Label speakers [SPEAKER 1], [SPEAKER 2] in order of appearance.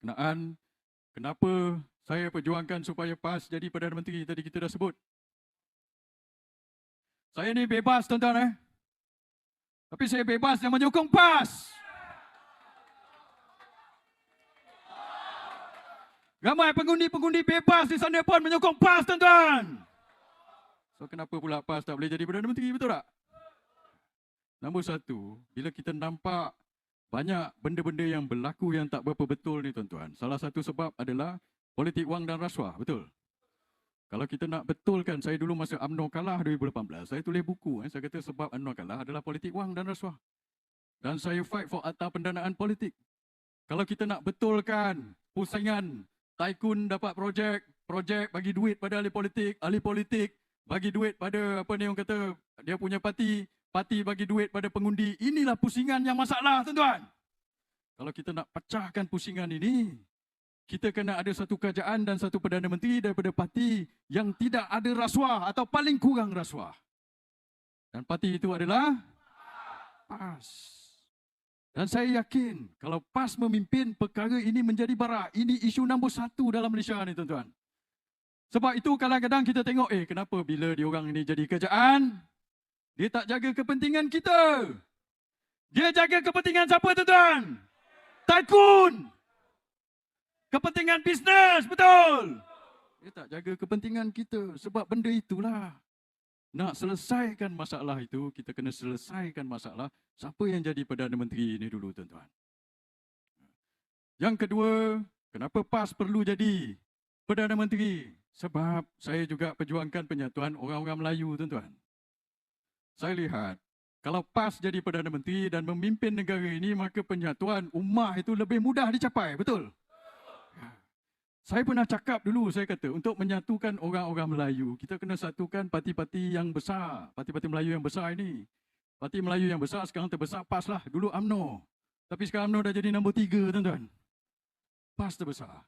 [SPEAKER 1] berkenaan kenapa saya perjuangkan supaya PAS jadi Perdana Menteri tadi kita dah sebut. Saya ni bebas tuan-tuan Tapi saya bebas yang menyokong PAS. Ramai pengundi-pengundi bebas di sana pun menyokong PAS tuan-tuan. So kenapa pula PAS tak boleh jadi Perdana Menteri, betul tak? Nombor satu, bila kita nampak banyak benda-benda yang berlaku yang tak berapa betul ni tuan-tuan. Salah satu sebab adalah politik wang dan rasuah, betul? Kalau kita nak betulkan, saya dulu masa UMNO kalah 2018, saya tulis buku. Saya kata sebab UMNO kalah adalah politik wang dan rasuah. Dan saya fight for akta pendanaan politik. Kalau kita nak betulkan pusingan, tycoon dapat projek bagi duit pada ahli politik bagi duit pada apa ni orang kata dia punya parti bagi duit pada pengundi. Inilah pusingan yang masalah tuan-tuan. Kalau kita nak pecahkan pusingan ini, kita kena ada satu kerajaan dan satu Perdana Menteri daripada parti yang tidak ada rasuah atau paling kurang rasuah. Dan parti itu adalah PAS. Dan saya yakin kalau PAS memimpin, perkara ini menjadi barak. Ini isu nombor satu dalam Malaysia ni tuan-tuan. Sebab itu kadang-kadang kita tengok, kenapa bila diorang ini jadi kerajaan, dia tak jaga kepentingan kita. Dia jaga kepentingan siapa tuan-tuan? Tycoon. Kepentingan bisnes, betul. Dia tak jaga kepentingan kita. Sebab benda itulah. Nak selesaikan masalah itu, kita kena selesaikan masalah siapa yang jadi Perdana Menteri ini dulu tuan-tuan. Yang kedua, kenapa PAS perlu jadi Perdana Menteri? Sebab saya juga perjuangkan penyatuan orang-orang Melayu tuan-tuan. Saya lihat, kalau PAS jadi Perdana Menteri dan memimpin negara ini, maka penyatuan ummah itu lebih mudah dicapai, betul? Saya pernah cakap dulu, saya kata, untuk menyatukan orang-orang Melayu, kita kena satukan parti-parti yang besar, parti-parti Melayu yang besar ini. Parti Melayu yang besar sekarang terbesar PAS lah, dulu UMNO. Tapi sekarang UMNO dah jadi nombor 3, tuan-tuan. PAS terbesar.